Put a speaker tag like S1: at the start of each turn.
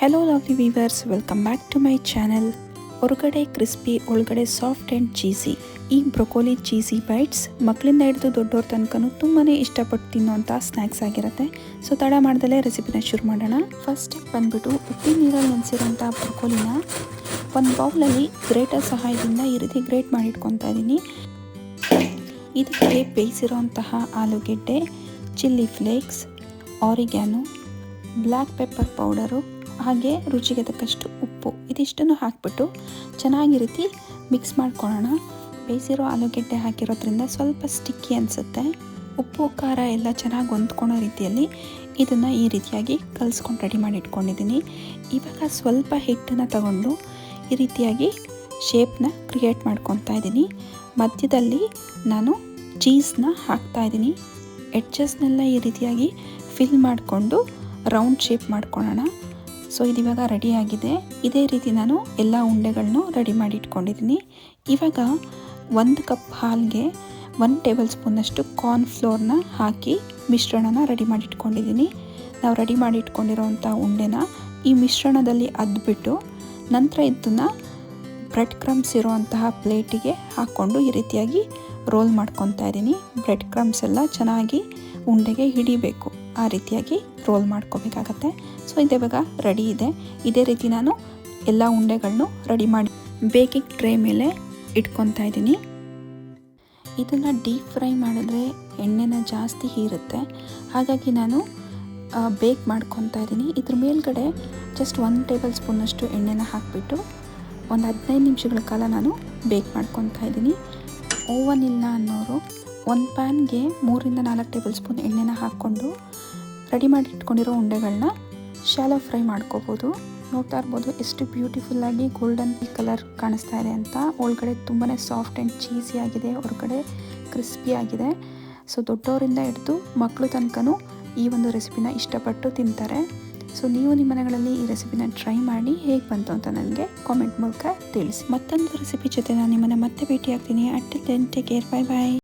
S1: Hello lovely viewers, welcome back to my channel. ಹೊರಗಡೆ crispy, ಒಳಗಡೆ soft and cheesy. ಈ broccoli cheesy bites ಮಕ್ಕಳಿಂದ ಹಿಡಿದು ದೊಡ್ಡವ್ರ ತನಕನೂ ತುಂಬಾ ಇಷ್ಟಪಟ್ಟು ತಿನ್ನೋಂಥ ಸ್ನ್ಯಾಕ್ಸ್ ಆಗಿರುತ್ತೆ. ಸೊ ತಡ ಮಾಡ್ದಲೇ ರೆಸಿಪಿನ ಶುರು ಮಾಡೋಣ. ಫಸ್ಟ್ ಸ್ಟೆಪ್ ಬಂದ್ಬಿಟ್ಟು ಉಪ್ಪಿನ ನೀರಲ್ಲಿ ನೆನೆಸಿರೋಂಥ ಬ್ರೊಕೋಲಿನ ಒಂದು ಬೌಲಲ್ಲಿ ಗ್ರೇಟರ್ ಸಹಾಯದಿಂದ ಈ ರೀತಿ ಗ್ರೇಟ್ ಮಾಡಿಟ್ಕೊತಾ ಇದ್ದೀನಿ. ಇದಕ್ಕೆ ಬೇಯಿಸಿರೋಂತಹ ಆಲೂಗೆಡ್ಡೆ, chilli flakes, ಆರಿಗ್ಯಾನೋ, black pepper powder, ಹಾಗೆ ರುಚಿಗೆ ತಕ್ಕಷ್ಟು ಉಪ್ಪು, ಇದಿಷ್ಟನ್ನು ಹಾಕಿಬಿಟ್ಟು ಚೆನ್ನಾಗಿ ರೀತಿ ಮಿಕ್ಸ್ ಮಾಡ್ಕೊಳ್ಳೋಣ. ಬೇಯಿಸಿರೋ ಆಲೂಗೆಡ್ಡೆ ಹಾಕಿರೋದ್ರಿಂದ ಸ್ವಲ್ಪ ಸ್ಟಿಕ್ಕಿ ಅನಿಸುತ್ತೆ. ಉಪ್ಪು ಖಾರ ಎಲ್ಲ ಚೆನ್ನಾಗಿ ಹೊಂದ್ಕೊಳ್ಳೋ ರೀತಿಯಲ್ಲಿ ಇದನ್ನು ಈ ರೀತಿಯಾಗಿ ಕಲಿಸ್ಕೊಂಡು ರೆಡಿ ಮಾಡಿ ಇಟ್ಕೊಂಡಿದ್ದೀನಿ. ಇವಾಗ ಸ್ವಲ್ಪ ಹಿಟ್ಟನ್ನು ತಗೊಂಡು ಈ ರೀತಿಯಾಗಿ ಶೇಪ್ನ ಕ್ರಿಯೇಟ್ ಮಾಡ್ಕೊತಾ ಇದ್ದೀನಿ. ಮಧ್ಯದಲ್ಲಿ ನಾನು ಚೀಸ್ನ ಹಾಕ್ತಾಯಿದ್ದೀನಿ. ಎಡ್ಜಸ್ನೆಲ್ಲ ಈ ರೀತಿಯಾಗಿ ಫಿಲ್ ಮಾಡಿಕೊಂಡು ರೌಂಡ್ ಶೇಪ್ ಮಾಡ್ಕೊಳ್ಳೋಣ. ಸೊ ಇದಿವಾಗ ರೆಡಿಯಾಗಿದೆ. ಇದೇ ರೀತಿ ನಾನು ಎಲ್ಲ ಉಂಡೆಗಳನ್ನು ರೆಡಿ ಮಾಡಿ ಇಟ್ಕೊಂಡಿದ್ದೀನಿ. ಇವಾಗ 1 ಕಪ್ ಹಾಲಿಗೆ 1 ಟೇಬಲ್ ಸ್ಪೂನಷ್ಟು ಕಾರ್ನ್ಫ್ಲೋರ್ನ ಹಾಕಿ ಮಿಶ್ರಣನ ರೆಡಿ ಮಾಡಿ ಇಟ್ಕೊಂಡಿದ್ದೀನಿ. ನಾವು ರೆಡಿ ಮಾಡಿ ಇಟ್ಕೊಂಡಿರೋವಂಥ ಉಂಡೆನ ಈ ಮಿಶ್ರಣದಲ್ಲಿ ಅದ್ಬಿಟ್ಟು ನಂತರ ಇದನ್ನು ಬ್ರೆಡ್ ಕ್ರಮ್ಸ್ ಇರುವಂತಹ ಪ್ಲೇಟಿಗೆ ಹಾಕ್ಕೊಂಡು ಈ ರೀತಿಯಾಗಿ ರೋಲ್ ಮಾಡ್ಕೊತಾ ಇದ್ದೀನಿ. ಬ್ರೆಡ್ ಕ್ರಮ್ಸ್ ಎಲ್ಲ ಚೆನ್ನಾಗಿ ಉಂಡೆಗೆ ಹಿಡಿಬೇಕು, ಆ ರೀತಿಯಾಗಿ ರೋಲ್ ಮಾಡ್ಕೋಬೇಕಾಗತ್ತೆ. ಸೊ ಇವಾಗ ರೆಡಿ ಇದೆ. ಇದೇ ರೀತಿ ನಾನು ಎಲ್ಲ ಉಂಡೆಗಳನ್ನು ರೆಡಿ ಮಾಡಿ ಬೇಕಿಂಗ್ ಟ್ರೇ ಮೇಲೆ ಇಟ್ಕೊತಾ ಇದ್ದೀನಿ. ಇದನ್ನು ಡೀಪ್ ಫ್ರೈ ಮಾಡಿದ್ರೆ ಎಣ್ಣೆನ ಜಾಸ್ತಿ ಹೀರುತ್ತೆ, ಹಾಗಾಗಿ ನಾನು ಬೇಕ್ ಮಾಡ್ಕೊತಾ ಇದ್ದೀನಿ. ಇದ್ರ ಮೇಲ್ಗಡೆ ಜಸ್ಟ್ 1 ಟೇಬಲ್ ಸ್ಪೂನಷ್ಟು ಎಣ್ಣೆನ ಹಾಕಿಬಿಟ್ಟು ಒಂದು 15 ನಿಮಿಷಗಳ ಕಾಲ ನಾನು ಬೇಕ್ ಮಾಡ್ಕೊತಾ ಇದ್ದೀನಿ. ಓವನ್ ಇಲ್ಲ ಅನ್ನೋರು ಒಂದು ಪ್ಯಾನ್ಗೆ 3 ರಿಂದ 4 ಟೇಬಲ್ ಸ್ಪೂನ್ ಎಣ್ಣೆನ ಹಾಕ್ಕೊಂಡು ರೆಡಿ ಮಾಡಿ ಇಟ್ಕೊಂಡಿರೋ ಉಂಡೆಗಳನ್ನ ಶಾಲೋ ಫ್ರೈ ಮಾಡ್ಕೋಬೋದು. ನೋಡ್ತಾ ಇರ್ಬೋದು ಎಷ್ಟು ಬ್ಯೂಟಿಫುಲ್ಲಾಗಿ ಗೋಲ್ಡನ್ ಕಲರ್ ಕಾಣಿಸ್ತಾ ಇದೆ ಅಂತ. ಒಳಗಡೆ ತುಂಬಾ ಸಾಫ್ಟ್ ಆ್ಯಂಡ್ ಚೀಸಿ ಆಗಿದೆ, ಹೊರಗಡೆ ಕ್ರಿಸ್ಪಿ ಆಗಿದೆ. ಸೊ ದೊಡ್ಡವರಿಂದ ಹಿಡಿದು ಮಕ್ಕಳು ತನಕನೂ ಈ ಒಂದು ರೆಸಿಪಿನ ಇಷ್ಟಪಟ್ಟು ತಿಂತಾರೆ. ಸೊ ನೀವು ನಿಮ್ಮ ಮನೆಗಳಲ್ಲಿ ಈ ರೆಸಿಪಿನ ಟ್ರೈ ಮಾಡಿ ಹೇಗೆ ಬಂತು ಅಂತ ನನಗೆ ಕಾಮೆಂಟ್ ಮೂಲಕ ತಿಳಿಸಿ. ಮತ್ತೊಂದು ರೆಸಿಪಿ ಜೊತೆ ನಾನು ನಿಮ್ಮನ್ನು ಮತ್ತೆ ಭೇಟಿ ಆಗ್ತೀನಿ. Until then take care, bye ಬಾಯ್.